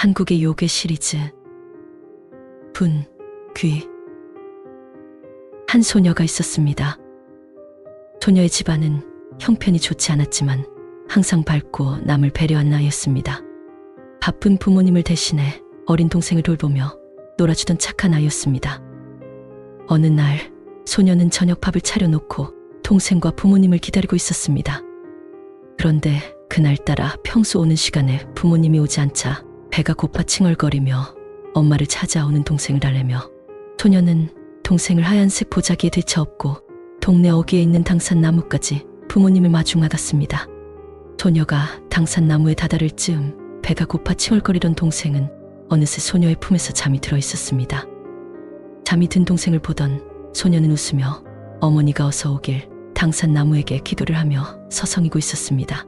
한국의 요괴 시리즈 분, 귀. 한 소녀가 있었습니다. 소녀의 집안은 형편이 좋지 않았지만 항상 밝고 남을 배려한 아이였습니다. 바쁜 부모님을 대신해 어린 동생을 돌보며 놀아주던 착한 아이였습니다. 어느 날 소녀는 저녁밥을 차려놓고 동생과 부모님을 기다리고 있었습니다. 그런데 그날따라 평소 오는 시간에 부모님이 오지 않자 배가 고파 칭얼거리며 엄마를 찾아오는 동생을 달래며 소녀는 동생을 하얀색 보자기에 들쳐업고 동네 어귀에 있는 당산나무까지 부모님을 마중 나갔습니다. 소녀가 당산나무에 다다를 즈음 배가 고파 칭얼거리던 동생은 어느새 소녀의 품에서 잠이 들어 있었습니다. 잠이 든 동생을 보던 소녀는 웃으며 어머니가 어서 오길 당산나무에게 기도를 하며 서성이고 있었습니다.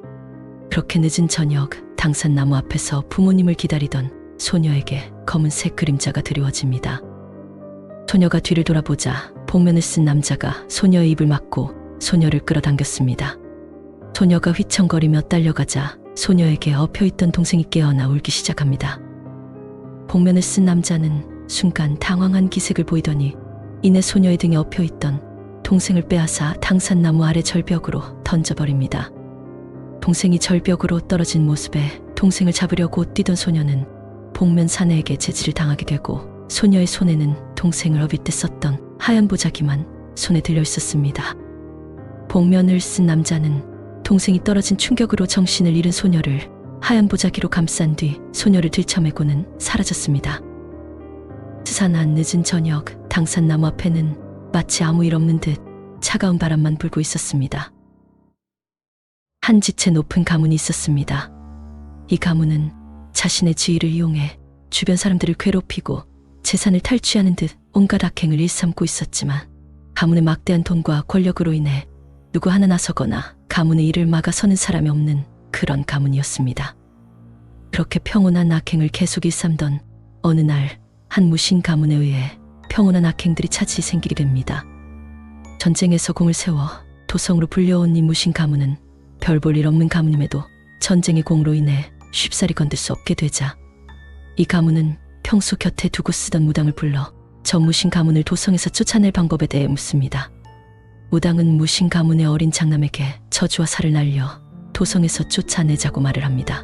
그렇게 늦은 저녁 당산나무 앞에서 부모님을 기다리던 소녀에게 검은색 그림자가 드리워집니다. 소녀가 뒤를 돌아보자 복면을 쓴 남자가 소녀의 입을 막고 소녀를 끌어당겼습니다. 소녀가 휘청거리며 딸려가자 소녀에게 엎혀있던 동생이 깨어나 울기 시작합니다. 복면을 쓴 남자는 순간 당황한 기색을 보이더니 이내 소녀의 등에 엎혀있던 동생을 빼앗아 당산나무 아래 절벽으로 던져버립니다. 동생이 절벽으로 떨어진 모습에 동생을 잡으려고 뛰던 소녀는 복면 사내에게 제지를 당하게 되고 소녀의 손에는 동생을 업을 때 썼던 하얀 보자기만 손에 들려 있었습니다. 복면을 쓴 남자는 동생이 떨어진 충격으로 정신을 잃은 소녀를 하얀 보자기로 감싼 뒤 소녀를 들쳐매고는 사라졌습니다. 스산한 늦은 저녁 당산나무 앞에는 마치 아무 일 없는 듯 차가운 바람만 불고 있었습니다. 한 지체 높은 가문이 있었습니다. 이 가문은 자신의 지위를 이용해 주변 사람들을 괴롭히고 재산을 탈취하는 듯 온갖 악행을 일삼고 있었지만 가문의 막대한 돈과 권력으로 인해 누구 하나 나서거나 가문의 일을 막아서는 사람이 없는 그런 가문이었습니다. 그렇게 평온한 악행을 계속 일삼던 어느 날 한 무신 가문에 의해 평온한 악행들이 차질이 생기게 됩니다. 전쟁에서 공을 세워 도성으로 불려온 이 무신 가문은 별 볼 일 없는 가문임에도 전쟁의 공으로 인해 쉽사리 건들 수 없게 되자 이 가문은 평소 곁에 두고 쓰던 무당을 불러 저 무신 가문을 도성에서 쫓아낼 방법에 대해 묻습니다. 무당은 무신 가문의 어린 장남에게 저주와 살을 날려 도성에서 쫓아내자고 말을 합니다.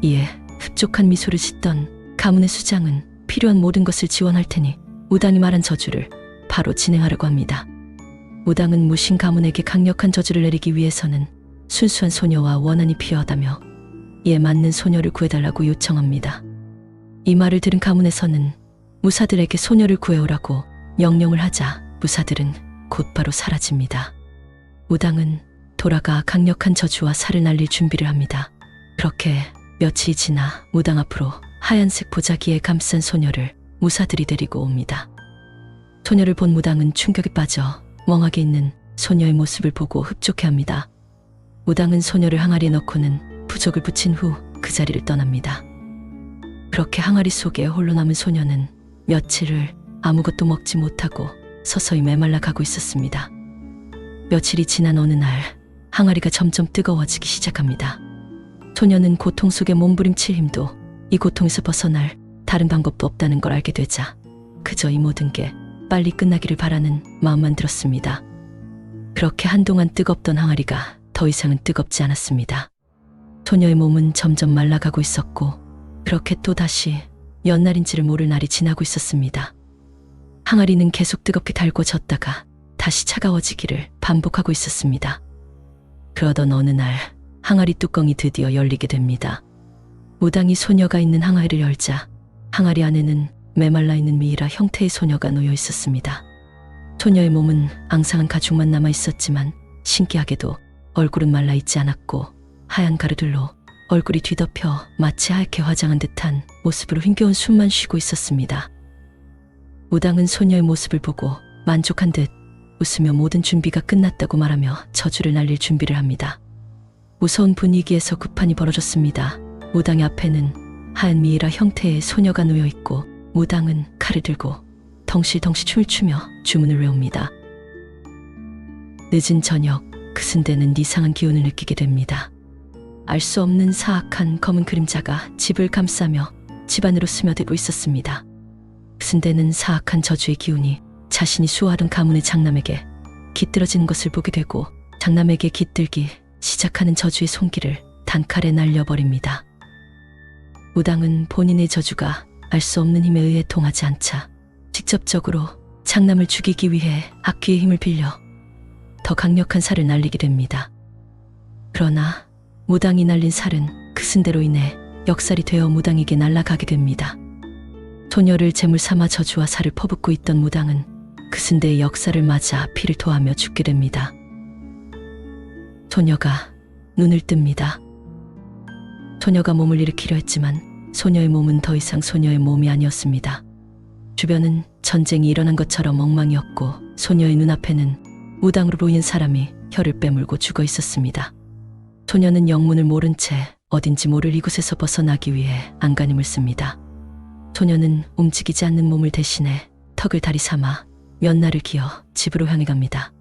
이에 흡족한 미소를 짓던 가문의 수장은 필요한 모든 것을 지원할 테니 무당이 말한 저주를 바로 진행하려고 합니다. 무당은 무신 가문에게 강력한 저주를 내리기 위해서는 순수한 소녀와 원한이 필요하다며 이에 맞는 소녀를 구해달라고 요청합니다. 이 말을 들은 가문에서는 무사들에게 소녀를 구해오라고 명령을 하자 무사들은 곧바로 사라집니다. 무당은 돌아가 강력한 저주와 살을 날릴 준비를 합니다. 그렇게 며칠이 지나 무당 앞으로 하얀색 보자기에 감싼 소녀를 무사들이 데리고 옵니다. 소녀를 본 무당은 충격에 빠져 멍하게 있는 소녀의 모습을 보고 흡족해합니다. 무당은 소녀를 항아리에 넣고는 부적을 붙인 후 그 자리를 떠납니다. 그렇게 항아리 속에 홀로 남은 소녀는 며칠을 아무것도 먹지 못하고 서서히 메말라 가고 있었습니다. 며칠이 지난 어느 날 항아리가 점점 뜨거워지기 시작합니다. 소녀는 고통 속에 몸부림칠 힘도 이 고통에서 벗어날 다른 방법도 없다는 걸 알게 되자 그저 이 모든 게 빨리 끝나기를 바라는 마음만 들었습니다. 그렇게 한동안 뜨겁던 항아리가 더 이상은 뜨겁지 않았습니다. 소녀의 몸은 점점 말라가고 있었고 그렇게 또다시 몇 날인지를 모를 날이 지나고 있었습니다. 항아리는 계속 뜨겁게 달궈졌다가 다시 차가워지기를 반복하고 있었습니다. 그러던 어느 날 항아리 뚜껑이 드디어 열리게 됩니다. 무당이 소녀가 있는 항아리를 열자 항아리 안에는 메말라 있는 미이라 형태의 소녀가 놓여 있었습니다. 소녀의 몸은 앙상한 가죽만 남아 있었지만 신기하게도 얼굴은 말라 있지 않았고 하얀 가루들로 얼굴이 뒤덮여 마치 하얗게 화장한 듯한 모습으로 힘겨운 숨만 쉬고 있었습니다. 무당은 소녀의 모습을 보고 만족한 듯 웃으며 모든 준비가 끝났다고 말하며 저주를 날릴 준비를 합니다. 무서운 분위기에서 급판이 벌어졌습니다. 무당의 앞에는 하얀 미이라 형태의 소녀가 놓여 있고 무당은 칼을 들고 덩실덩실 춤을 추며 주문을 외웁니다. 늦은 저녁 그 순대는 이상한 기운을 느끼게 됩니다. 알 수 없는 사악한 검은 그림자가 집을 감싸며 집안으로 스며들고 있었습니다. 그순대는 사악한 저주의 기운이 자신이 수호하던 가문의 장남에게 깃들어지는 것을 보게 되고 장남에게 깃들기 시작하는 저주의 손길을 단칼에 날려버립니다. 무당은 본인의 저주가 알 수 없는 힘에 의해 통하지 않자 직접적으로 장남을 죽이기 위해 악귀의 힘을 빌려 더 강력한 살을 날리게 됩니다. 그러나 무당이 날린 살은 그순대로 인해 역살이 되어 무당에게 날아가게 됩니다. 소녀를 제물 삼아 저주와 살을 퍼붓고 있던 무당은 그순대의 역살을 맞아 피를 토하며 죽게 됩니다. 소녀가 눈을 뜹니다. 소녀가 몸을 일으키려 했지만 소녀의 몸은 더 이상 소녀의 몸이 아니었습니다. 주변은 전쟁이 일어난 것처럼 엉망이었고 소녀의 눈앞에는 무당으로 보인 사람이 혀를 빼물고 죽어 있었습니다. 소녀는 영문을 모른 채 어딘지 모를 이곳에서 벗어나기 위해 안간힘을 씁니다. 소녀는 움직이지 않는 몸을 대신해 턱을 다리 삼아 몇 날을 기어 집으로 향해 갑니다.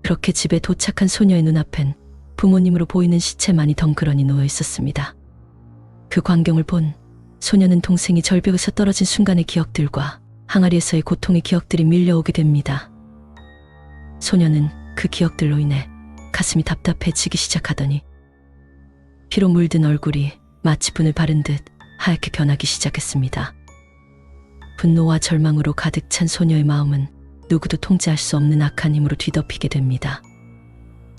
그렇게 집에 도착한 소녀의 눈앞엔 부모님으로 보이는 시체만이 덩그러니 놓여 있었습니다. 그 광경을 본 소녀는 동생이 절벽에서 떨어진 순간의 기억들과 항아리에서의 고통의 기억들이 밀려오게 됩니다. 소녀는 그 기억들로 인해 가슴이 답답해지기 시작하더니 피로 물든 얼굴이 마치 분을 바른 듯 하얗게 변하기 시작했습니다. 분노와 절망으로 가득 찬 소녀의 마음은 누구도 통제할 수 없는 악한 힘으로 뒤덮이게 됩니다.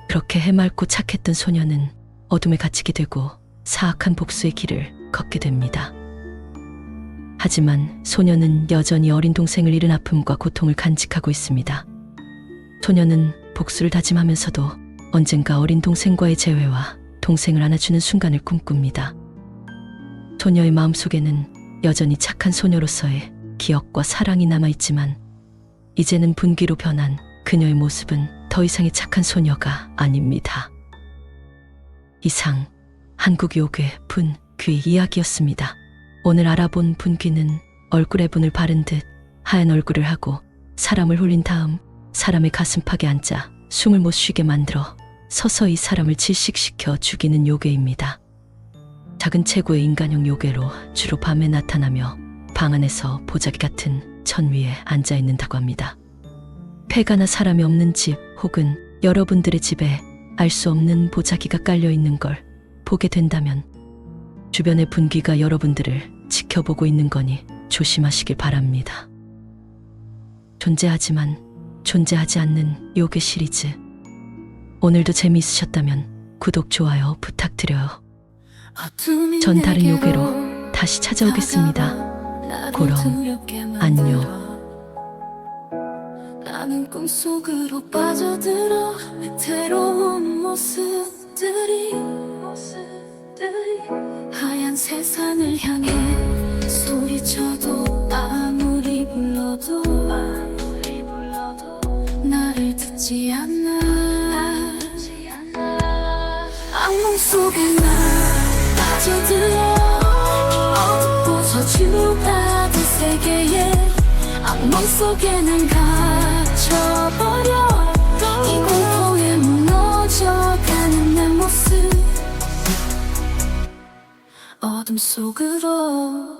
그렇게 해맑고 착했던 소녀는 어둠에 갇히게 되고 사악한 복수의 길을 걷게 됩니다. 하지만 소녀는 여전히 어린 동생을 잃은 아픔과 고통을 간직하고 있습니다. 소녀는 복수를 다짐하면서도 언젠가 어린 동생과의 재회와 동생을 안아주는 순간을 꿈꿉니다. 소녀의 마음속에는 여전히 착한 소녀로서의 기억과 사랑이 남아있지만 이제는 분기로 변한 그녀의 모습은 더 이상의 착한 소녀가 아닙니다. 이상 한국 요괴 분귀 이야기였습니다. 오늘 알아본 분귀는 얼굴에 분을 바른 듯 하얀 얼굴을 하고 사람을 홀린 다음 사람의 가슴팍에 앉아 숨을 못 쉬게 만들어 서서히 사람을 질식시켜 죽이는 요괴입니다. 작은 체구의 인간형 요괴로 주로 밤에 나타나며 방 안에서 보자기 같은 천 위에 앉아 있는다고 합니다. 폐가나 사람이 없는 집 혹은 여러분들의 집에 알 수 없는 보자기가 깔려 있는 걸 보게 된다면 주변의 분귀가 여러분들을 지켜보고 있는 거니 조심하시길 바랍니다. 존재하지만 존재하지 않는 요괴 시리즈, 오늘도 재미있으셨다면 구독, 좋아요 부탁드려요. 전 다른 요괴로 다시 찾아오겠습니다. 그럼 안녕. 나는 꿈속으로 빠져들어 외로운 모습들이 하얀 세상을 향해 소리쳐도 아무리 불러도 나를 듣지 않아. 악몽 속에 나 빠져들어 어둡고 서지로 닫은 세계에 악몽 속에 난 갇혀버려. 이 공포에 무너져가는 내 모습 어둠 속으로